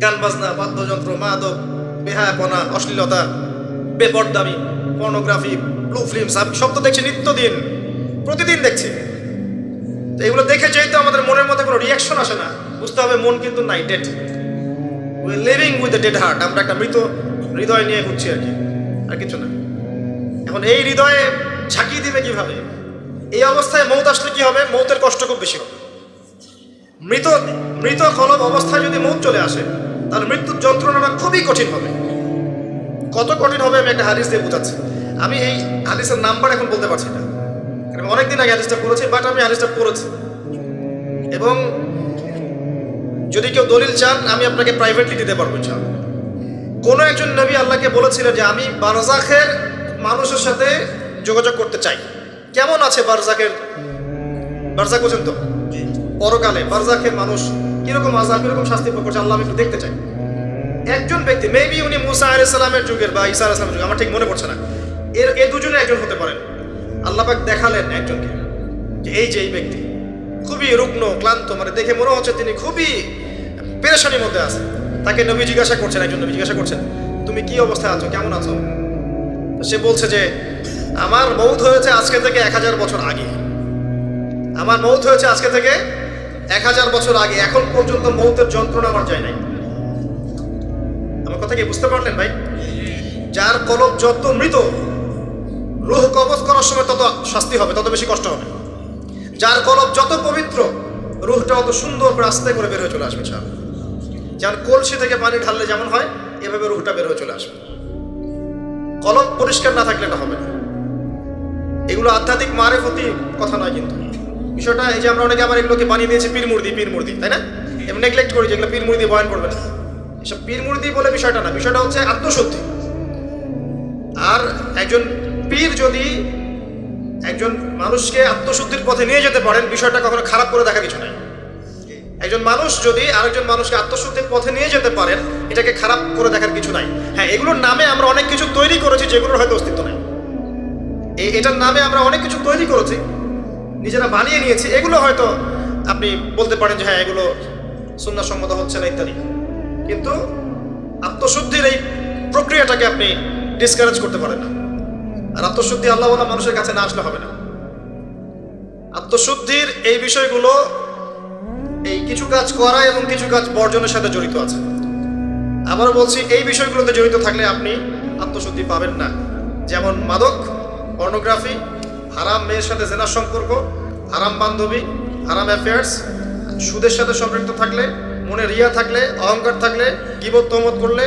গান বাজনা, বাদ্যযন্ত্র, মাদক, বেহায়াপনা, অশ্লীলতা, বেপরদামি, পর্নোগ্রাফি, ব্লু ফিল্মস, আমি সব তো দেখছি নিত্যদিন, প্রতিদিন দেখছি। তো এগুলো দেখে যেহেতু আমাদের মনের মধ্যে কোনো রিয়াকশন আসে না, বুঝতে হবে মন কিন্তু নাই, dead. We living with a dead heart. আমরা একটা মৃত হৃদয় নিয়ে ঘুরছি আর কি, আর কিছু না। এখন এই হৃদয়ে ঝাঁকিয়ে দিবে কিভাবে? এই অবস্থায় মৌত আসলে কি হবে? মৌতের কষ্ট খুব বেশি হবে। মৃত মৃত কলব অবস্থায় যদি মৌত চলে আসে, তাহলে মৃত্যুর যন্ত্রণাটা খুবই কঠিন হবে। কত কঠিন হবে আমি একটা হাদিস দিয়ে বোঝাচ্ছি। আমি এই হাদিসের নাম্বার এখন বলতে পারছি না, কারণ অনেকদিন আগে হাদিসটা পড়েছি, বাট আমি হাদিসটা পড়েছি। এবং যদি কেউ দলিল চান আমি আপনাকে প্রাইভেটলি দিতে পারবো ইনশাআল্লাহ। কোনো একজন নবী আল্লাহকে বলেছিলেন যে আমি বারজাখের মানুষের সাথে যোগাযোগ করতে চাই। কেমন আছে বারজাখের? বারজাখ পর্যন্ত পরকালে বারজাখের মানুষ কিরকম আযাব, কিরকম শাস্তি ভোগ করছে, আল্লাহ আমি একটু দেখতে চাই। একজন ব্যক্তি, মেবি উনি মুসা আলাইহিস সালামের যুগের বা ঈসা আলাইহিস সালামের যুগের, আমার ঠিক মনে পড়ছে না, এর দুজনে একজন হতে পারেন। আল্লাহ পাক দেখালেন একজনকে যে এই যে এই ব্যক্তি খুবই রুগ্ন, ক্লান্ত, মানে দেখে মনে হচ্ছে তিনি খুবই পেরেশানির মধ্যে আছে। তাকে নবী জিজ্ঞাসা করছেন, একজন নবী জিজ্ঞাসা করছেন, তুমি কি অবস্থায় আছো, কেমন আছো? সে বলছে যে আমার মৌত হয়েছে আজকে থেকে 1000 বছর আগে। আমার মৌত হয়েছে আজকে থেকে 1000 বছর আগে, এখন পর্যন্ত মৌতের যন্ত্রণা আমার যায় নাই। আমার কথা কি বুঝতে পারলেন ভাই? যার কলব যত মৃত, রূহ কবজ করার সময় তত শাস্তি হবে, তত বেশি কষ্ট হবে। যার কলব যত পবিত্র, রূহটা অত সুন্দর করে আস্তে করে বের হয়ে চলে আসবে। যেমন কলসি থেকে পানি ঢাললে যেমন হয়, এভাবে রূহটা বের হয়ে চলে আসবে। কলব পরিষ্কার না থাকলে এটা হবে না। এগুলো আধ্যাত্মিক মারেফতি কথা নয় কিন্তু বিষয়টা। এই যে আমরা অনেকে আবার এগুলোকে বানিয়ে দিয়েছি পীর মুর্দি, তাই না? এমন নেগলেক্ট করি যেগুলো পীর মুর্দি বয়ান করবে না। এসব পীর মুর্দি বলে বিষয়টা না, বিষয়টা হচ্ছে আত্মশুদ্ধি। আর একজন পীর যদি একজন মানুষকে আত্মশুদ্ধির পথে নিয়ে যেতে পারেন, বিষয়টা কখনো খারাপ করে দেখা কিছু নাই। একজন মানুষ যদি আরেকজন মানুষকে আত্মশুদ্ধির পথে নিয়ে যেতে পারেন, এটাকে খারাপ করে দেখার কিছু নাই। হ্যাঁ, এগুলোর নামে আমরা অনেক কিছু তৈরি করেছি যেগুলোর হয়তো অস্তিত্ব নাই। এটার নামে আমরা অনেক কিছু তৈরি করেছি, নিজেরা বানিয়ে নিয়েছি। এগুলো হয়তো আপনি বলতে পারেন যে হ্যাঁ এগুলো সুন্নাহসম্মত হচ্ছে না ইত্যাদি, কিন্তু আত্মশুদ্ধির এই প্রক্রিয়াটাকে আপনি ডিসকারেজ করতে পারেন না। আর আত্মশুদ্ধি আল্লাহওয়ালা মানুষের কাছে না আসলে হবে না। আত্মশুদ্ধির এই বিষয়গুলো এই কিছু কাজ করা এবং কিছু কাজ বর্জনের সাথে জড়িত আছে। আবারও বলছি, এই বিষয়গুলোতে জড়িত থাকলে আপনি আত্মশুদ্ধি পাবেন না। যেমন মাদক, পর্নোগ্রাফি, হারাম মেয়ের সাথে জেনার সম্পর্ক, হারাম বান্ধবী, হারাম অ্যাফেয়ার্স, সুদের সাথে সম্পৃক্ত থাকলে, মনে রিয়া থাকলে, অহংকার থাকলে, গীবত তহমত করলে,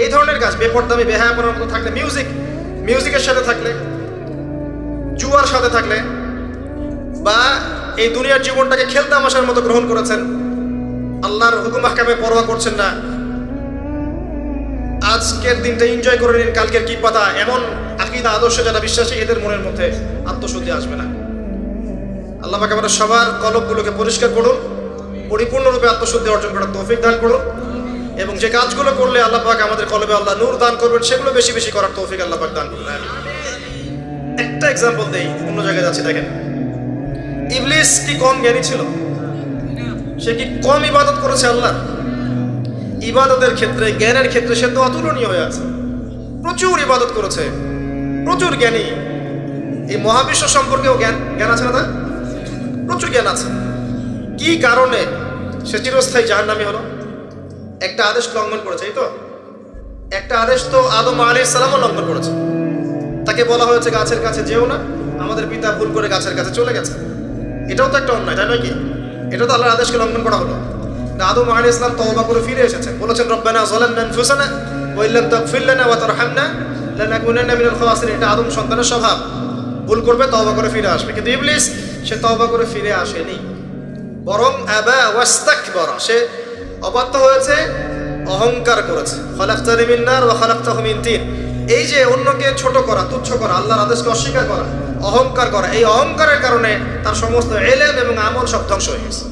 এই ধরনের কাজ, বেপরদামি বেহায়াপনার মতো থাকলে, মিউজিকের সাথে থাকলে, জুয়ার সাথে থাকলে, বা এই দুনিয়ার জীবনটাকে খেলতামাশার মতো গ্রহণ করেছেন, আল্লাহর হুকুম আহকামে পরোয়া করছেন না, আজকের দিনটা এনজয় করে নিন, কালকের কি পাতা, এমন আকীদা আদর্শে যারা বিশ্বাসী, এদের মনের মধ্যে আত্মশুদ্ধি আসবে না। আল্লাহ পাক আমাদের সবার কলবগুলোকে পরিষ্কার করুন, পরিপূর্ণরূপে আত্মশুদ্ধি অর্জন করার তৌফিক দান করুন, এবং যে কাজগুলো করলে আল্লাহ পাক আমাদের কলবে আল্লাহ নূর দান করবেন, সেগুলো বেশি বেশি করার তৌফিক আল্লাহ পাক দান করুন। একটা এক্সাম্পল দেই, অন্য জায়গায় যাচ্ছি, দেখেন ইবলিস কি কম জ্ঞানী ছিল? সে কি কম ইবাদত করেছে আল্লাহ? ইবাদতের ক্ষেত্রে, জ্ঞানের ক্ষেত্রে সে তো অতুলনীয় হয়ে আছে। প্রচুর ইবাদত করেছে, প্রচুর জ্ঞানী। এই মহাবিশ্ব সম্পর্কেও জ্ঞান আছে না? তার প্রচুর জ্ঞান আছে। কি কারণে সে চিরস্থায়ী জাহান্নামী হলো? একটা আদেশ লঙ্ঘন করেছে। এই তো একটা আদেশ তো আদম আলাইহিস সালামও লঙ্ঘন করেছে। তাকে বলা হয়েছে গাছের কাছে যেও না, আমাদের পিতা ভুল করে গাছের কাছে চলে গেছে। এটাও তো একটা অন্যায়, তাই নয় কি? এটা তো আল্লাহর আদেশকে লঙ্ঘন করা হলো। আদম আলাইহিস সালাম তওবা করে ফিরে এসেছেন, বলেছেন রব্বানা যালামনা আনফুসানা ওয়া ইল্লাম তাগফির লানা ওয়া তারহামনা লানাকুনান্না মিনাল খাসিরিন। এটা আদম সন্তানের স্বভাব, ভুল করবে তওবা করে ফিরে আসবে। কিন্তু ইবলিস সে তওবা করে ফিরে আসেনি, বরং আবা ওয়াস্তাকবারা, সে অবাধ্য হয়েছে, অহংকার করেছে। খালাকতানি মিন নার ওয়া খালাকতাহু মিন তিন। এই যে অন্যকে ছোট করা, তুচ্ছ করা, আল্লাহর আদেশকে অস্বীকার করা, অহংকার করা, এই অহংকারের কারণে তার সমস্ত ইলম এবং আমল সব ধ্বংস হয়ে গেছে।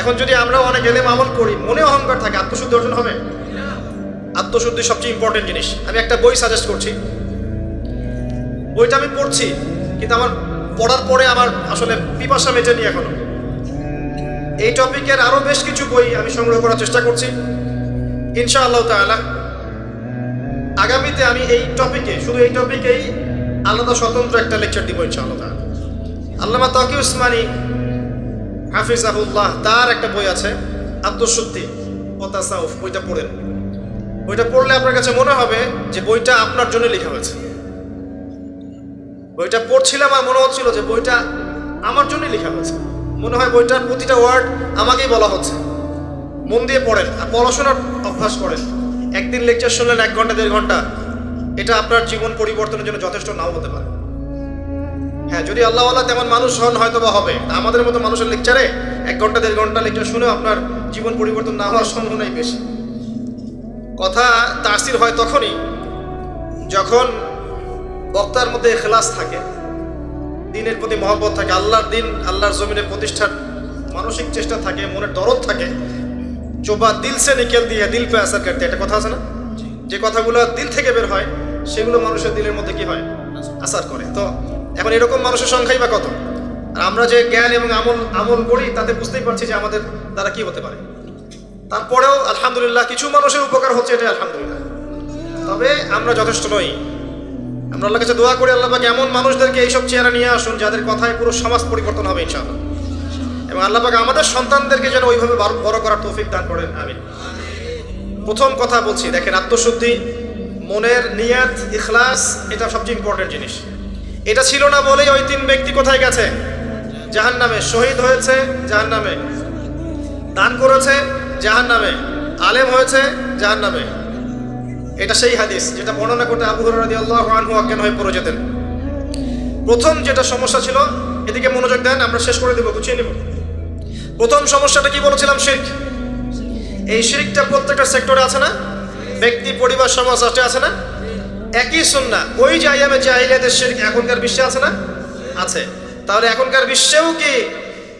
এখন যদি আমরা অনেক ইলম আমল করি, মনে অহংকার থাকে, আত্মশুদ্ধি অর্জন হবে? আত্মশুদ্ধি সবচেয়ে ইম্পর্টেন্ট জিনিস। আমি একটা বই সাজেস্ট করছি, বইটা আমি পড়ছি, কিন্তু আমার পড়ার পরে আমার আসলে পিপাসা মেটেনি এখনো। এই টপিকের আরো বেশ কিছু বই আমি সংগ্রহ করার চেষ্টা করছি ইনশাআল্লাহ তাআলা। আগামীতে আমি এই টপিকে, শুধু এই টপিকেই আলাদা স্বতন্ত্র একটা লেকচার দিব ইনশাআল্লাহ তাআলা। আল্লামা তাকি উসমানী হাফিজাহুল্লাহ, তার একটা বই আছে আত্মশুদ্ধি ও তাসাউফ, বইটা পড়েন। বইটা পড়লে আপনার কাছে মনে হবে যে বইটা আপনার জন্য লেখা হয়েছে। বইটা পড়ছিলাম আর মনে হচ্ছিল যে বইটা আমার জন্যই লেখা হয়েছে। মনে হয় বইটার প্রতিটা ওয়ার্ড আমাকেই বলা হচ্ছে। মন দিয়ে পড়েন আর পড়াশোনার অভ্যাস করেন। একদিন লেকচার শুনলেন 1 ঘন্টা 1.5 ঘন্টা, এটা আপনার জীবন পরিবর্তনের জন্য যথেষ্ট নাও হতে পারে। হ্যাঁ, যদি আল্লাহওয়ালা তেমন মানুষ হন হয়তো বা হবে। আমাদের মতো মানুষের লেকচারে 1 ঘন্টা 1.5 ঘন্টা লেকচার শুনেও আপনার জীবন পরিবর্তন না হওয়ার সম্ভাবনাই বেশি। কথা তাসির হয় তখনই যখন বক্তার মধ্যে ইখলাস থাকে, দিনের প্রতি মহব্বত থাকে, আল্লাহর দিন আল্লাহর জমিনে প্রতিষ্ঠার মানসিক চেষ্টা থাকে, মনের দরদ থাকে। চোবা দিল সে নিকেল দিয়ে দিল পে আসার করতে, একটা কথা আছে না, যে কথাগুলো দিল থেকে বের হয় সেগুলো মানুষের দিলের মধ্যে কি হয়, আসার করে। তো এখন এরকম মানুষের সংখ্যাই বা কত, আর আমরা যে জ্ঞান এবং আমল করি তাতে বুঝতেই পারছি যে আমাদের দ্বারা কি হতে পারে। তারপরেও আলহামদুলিল্লাহ কিছু মানুষের উপকার হচ্ছে, এটা আলহামদুলিল্লাহ। তবে আমরা যথেষ্ট নই। আমরা আল্লাহর কাছে দোয়া করি আল্লাহ পাক এমন মানুষদেরকে এইসব চেহারা নিয়ে আসুন যাদের কথায় পুরো সমাজ পরিবর্তন হবে ইনশাআল্লাহ। এবং আল্লাহ পাক আমাদের সন্তানদেরকে যেন ওইভাবে বড় করার তৌফিক দান করেন, আমিন। প্রথম কথা বলছি, দেখেন, আত্মশুদ্ধি, মনের নিয়াত, ইখলাস, এটা সবচেয়ে ইম্পর্টেন্ট জিনিস। এটা ছিল না বলেই ওই 3 ব্যক্তি কোথায় গেছে, জাহান্নামে। শহীদ হয়েছে জাহান্নামে, দান করেছে জাহান্নামে, আলেম হয়েছে জাহান্নামে। এটা সেই হাদিস যেটা বর্ণনা করতে আবু হুরায়রা রাদিয়াল্লাহু আনহু অজ্ঞান হয়ে পড়ে যেতেন। প্রথম যেটা সমস্যা ছিল, এদিকে মনোযোগ দেন, আমরা শেষ করে দেব, গুছিয়ে নেব। প্রথম সমস্যাটা কি বলেছিলাম? শিরক। এই শিরকটা প্রত্যেকটা সেক্টরে আছে না, ব্যক্তি, পরিবার, সমাজ রাষ্ট্রে আছে না? একই সুন্নাহ, ওই যে আইয়ামে জাহিলিয়াতের শিরক এখনকার বিশ্বে আছে না? আছে। তাহলে এখনকার বিশ্বেও কি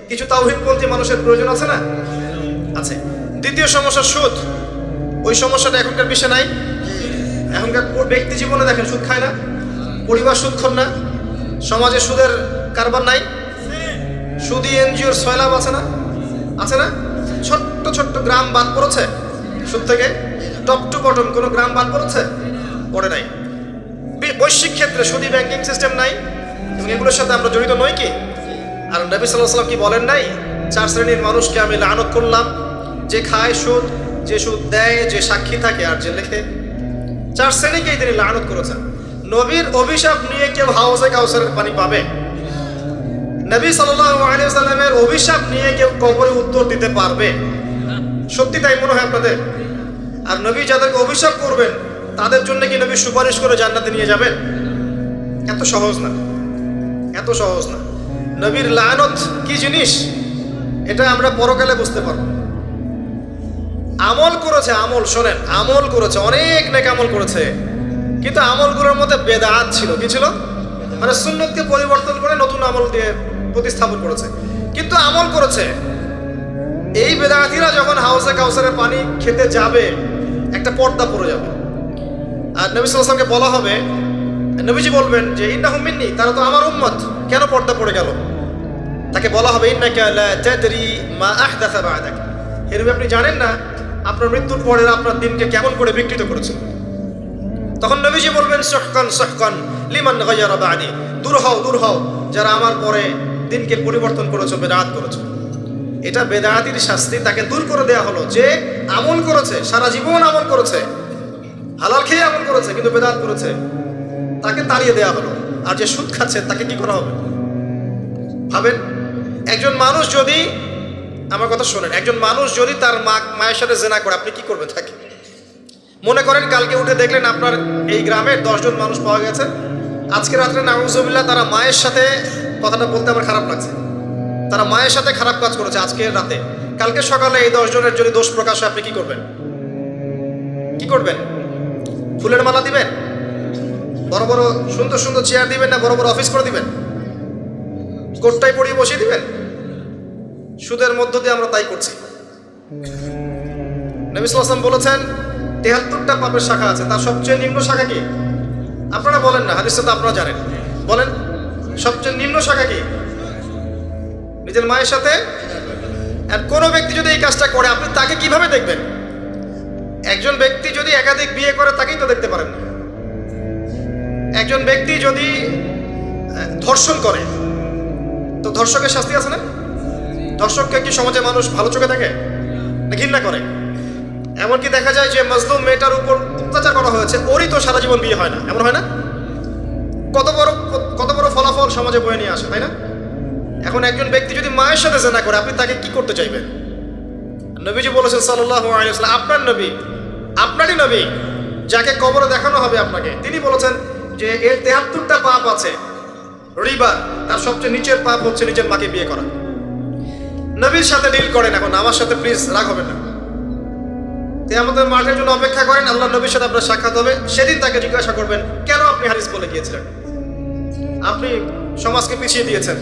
কিছু তাওহীদপন্থী মানুষের প্রয়োজন আছে না? আছে। দ্বিতীয় সমস্যা সুদ। ওই সমস্যাটা এখনকার বিশ্বে নাই? এখনকার ব্যক্তি জীবনে দেখেন সুদ খায় না, পরিবার সুদখোর না, সমাজে সুদের কারবার নাই, সুদী এনজিওর সয়লাভ আছে না? আছে না? ছোট্ট ছোট্ট গ্রাম বাদ পড়েছে সুদ থেকে, টপ টু বটম কোনো গ্রাম বাদ পড়েছে? পড়ে নাই। বৈশ্বিক ক্ষেত্রে সুদী ব্যাংকিং সিস্টেম নাই, এবং এগুলোর সাথে আমরা জড়িত নই কি? আর নবী সাল্লাল্লাহু আলাইহি ওয়াসাল্লাম কি বলেন নাই, 4 শ্রেণীর মানুষকে আমি লানত করলাম, যে খায় সুদ, যে সুদ দেয়, যে সাক্ষী থাকে, আর যে লেখে। 4 শ্রেণীকেই তিনি লানত করেছেন। নবীর অভিশাপ নিয়ে কেউ হাউজে কাউসারের পানি পাবে? নবী সাল্লাল্লাহু আলাইহি ওয়াসাল্লামের অভিশাপ নিয়ে কেউ কবরে উত্তর দিতে পারবে? সত্যি তাই মনে হয় আপনাদের? আর নবী যাদেরকে অভিশাপ করবেন তাদের জন্য কি নবী সুপারিশ করে জান্নাতে নিয়ে যাবেন? এত সহজ না, এত সহজ না। নবীর লানত কি জিনিস এটা আমরা পরকালে বুঝতে পারবো। আমল করেছে, আমল শোনেন, আমল করেছে, অনেক নেক আমল করেছে, কিন্তু আমলগুলোর মধ্যে বেদাত ছিল। কি ছিল? মানে সুন্নতকে পরিবর্তন করে নতুন আমল দিয়ে প্রতিস্থাপন করেছে, কিন্তু আমল করেছে। এই বেদাতিরা যখন হাউজে কাউসারের পানি খেতে যাবে, একটা পর্দা পড়ে যাবে, আর নবী সাল্লাল্লাহু আলাইহি ওয়াসাল্লামকে বলা হবে, নবীজি বলবেন যে ইন্নাহুম মিন্নি, তারা তো আমার উম্মত, কেন পর্দা পড়ে গেল? তাকে বলা হবে ইন্নাকা লা তাদরি মা আহদাসা বা'দাক, হে নবী আপনি জানেন না আপনার মৃত্যুর পরে আপনার দিনকে কেমন করে বিকৃত করেছে। তখন নবীজি বলবেন সুহকান সুহকান লিমান গায়্যারা বা'দি, দূর হও, দূর হও, যারা আমার পরে দিনকে পরিবর্তন করেছো, বেদাত করেছো। এটা বেদাতির শাস্তি, তাকে দূর করে দেয়া হলো। যে আমল করেছে, সারা জীবন আমল করেছে, হালাল খেয়ে আমল করেছে, কিন্তু বেদাত করেছে, তাকে তাড়িয়ে দেয়া হলো। আর যে সুদ খাচ্ছে তাকে কি করা হবে? ভাবেন, একজন মানুষ যদি, আমার কথা শোনেন, একজন মানুষ যদি তার মায়ের সাথে জেনা করে, আপনি কি করবেন তাকে? মনে করেন কালকে উঠে দেখলেন আপনার এই গ্রামের 10 জন মানুষ পাওয়া গেছে, আজকে রাত্রে নাউজুবিল্লাহ তারা মায়ের সাথে, কথাটা বলতে আমার খারাপ লাগছে, তারা মায়ের সাথে খারাপ কাজ করেছে আজকে রাতে, কালকে সকালে এই 10 জনের যদি দোষ প্রকাশ হয়, আপনি কি করবেন? কি করবেন? ফুলের মালা দিবেন? বড় বড় সুন্দর সুন্দর চেয়ার দিবেন, না বড় বড় অফিস করে দিবেন? কোটটাই পরিয়ে বসিয়ে দিবেন? সুদের মধ্য দিয়ে আমরা তাই করছি। নবী সাল্লাল্লাহু আলাইহি ওয়াসাল্লাম বলেছেন 73টা পাপের শাখা আছে, তার সবচেয়ে নিম্ন শাখা কি? আপনারা বলেন না, হাদিসটা তো আপনারা জানেন, বলেন সবচেয়ে নিম্ন শাখা কি? নিজের মায়ের সাথে আর কোনো ব্যক্তি যদি এই কাজটা করে আপনি তাকে কিভাবে দেখবেন? একজন ব্যক্তি যদি একাধিক বিয়ে করে তাকেই তো দেখতে পারেন না। একজন ব্যক্তি যদি ধর্ষণ করে তো ধর্ষকের শাস্তি আছে না? ধর্ষককে কি সমাজে মানুষ ভালো চোখে দেখে না ঘৃণা করে? এমনকি দেখা যায় যে মজলুম মেয়েটার উপর অত্যাচার করা হয়েছে, ওরই তো সারা জীবন বিয়ে হয় না, এমন হয় না? কত বড় ফলাফল সমাজে বয়ে নিয়ে আসে, তাই না? এখন একজন ব্যক্তি যদি মায়ের সাথে জেনা করে আপনি তাকে কি করতে চাইবেন? নবীজি বলেছেন সাল্লাল্লাহু আলাইহি ওয়াসাল্লাম, আপনার নবী, আপনারই নবী যাকে কবরে দেখানো হবে আপনাকে, তিনি বলেছেন যে এর 73টা পাপ আছে রিবা, তার সবচেয়ে নিচের পাপ হচ্ছে নিজের মাকে বিয়ে করা। নবীর সাথে ডিল করেন, এখন আমার সাথে প্লিজ রাগ হবে না। কিয়ামতের মাঠের জন্য অপেক্ষা করেন, আল্লাহ নবীর সাথে আপনার সাক্ষাৎ হবে, সেদিন তাকে জিজ্ঞাসা করবেন কেন আপনি হাদিস বলে গিয়েছিলেন? আপনি সমাজকে পিছিয়ে দিয়েছেন,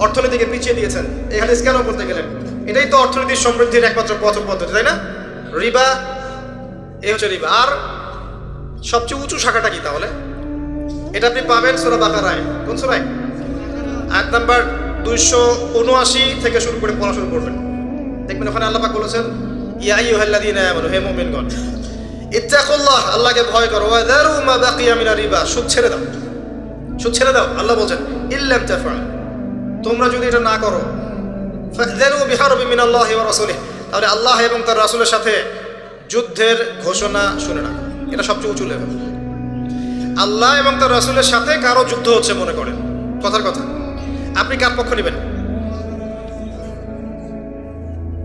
অর্থনীতিকে পিছিয়ে দিয়েছেন, এই হাদিস কেন বলতে গেলেন? এটাই তো অর্থনীতির সমৃদ্ধির একমাত্র পথ পদ্ধতি, তাই না? রিবা, এই হচ্ছে রিবা। আর সবচেয়ে উঁচু শাখাটা কি তাহলে? এটা আপনি পাবেন সূরা বাকারায়। কোন সূরায়? আয়াত নাম্বার 279 থেকে শুরু করে পড়া শুরু করবেন, দেখবেন ওখানে আল্লাহ পাক বলেছেন, ইয়া আইয়ুহাল্লাযীনা আমানু, হে মুমিনগণ, ইত্তাকুল্লাহ, আল্লাহকে ভয় করো, ওয়া যারু মা বাকিয়া মিনার রিবা, সুদ ছেড়ে দাও, সুদ ছেড়ে দাও। আল্লাহ বলেন ইল্লাম তাফআল, তোমরা যদি এটা না করো, ফাযযানু বিহারবিন মিনাল্লাহি ওয়া রাসূলিহি, তাহলে আল্লাহ এবং তার রাসূলের সাথে যুদ্ধের ঘোষণা শুনে না। এটা সবচেয়ে উঁচু লেভেল। আল্লাহ এবং তার রাসূলের সাথে কারো যুদ্ধ হচ্ছে মনে করেন, কথার কথা, আপনি কার পক্ষ নেবেন?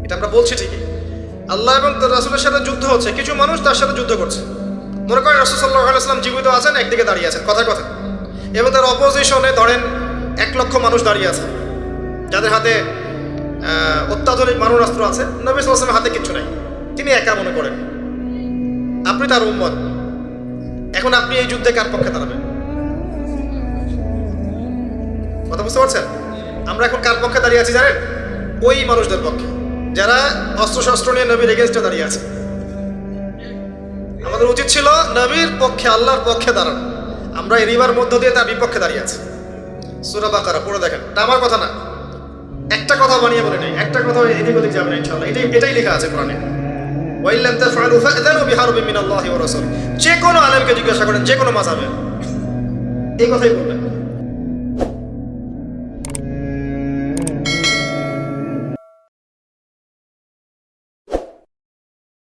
এটা আমরা বলছি ঠিকই, আল্লাহ এবং তার রাসূলের সাথে যুদ্ধ হচ্ছে, কিছু মানুষ তার সাথে যুদ্ধ করছে। মনে করেন রাসূল সাল্লাল্লাহু আলাইহি ওয়াসাল্লাম জীবিত আছেন, একদিকে দাঁড়িয়ে আছেন, কথার কথা, এবং তার অপোজিশনে ধরেন 1 লক্ষ মানুষ দাঁড়িয়ে আছে, যাদের হাতে অত্যাধুনিক মারণাস্ত্র আছে, নবী সাল্লাল্লাহু আলাইহি ওয়াসাল্লামের হাতে কিছু নাই, তিনি একা মনে করেন, আপনি তার উম্মত। এখন আপনি এই যুদ্ধে কার পক্ষে দাঁড়াবেন? কথা বুঝতে পারছেন? আমরা এখন কার পক্ষে দাঁড়িয়ে আছি জানেন? ওই মানুষদের পক্ষে যারা অস্ত্রশস্ত্র নিয়ে নবীর এগেইনস্টে দাঁড়িয়ে আছে। আমাদের উচিত ছিল নবীর পক্ষে, আল্লাহর পক্ষে দাঁড়ানো। আমরা এই রিবার মধ্য দিয়ে তার বিপক্ষে দাঁড়িয়ে আছি। সূরা বাকারা পড়ে দেখেন, এটা আমার কথা না, একটা কথা বানিয়ে বলে নেই, একটা কথা এদিক ওদিক যাবে না ইনশাআল্লাহ, এটাই লেখা আছে কোরআনে। ওয়াইল্লাম তাফআলু ফাযযানু বিহারবিন মিনাল্লাহি ওয়া রাসূলিহি, যে কোনো আলেমকে জিজ্ঞাসা করেন, যে কোনো মাযহাবে এই কথাই বলবেন।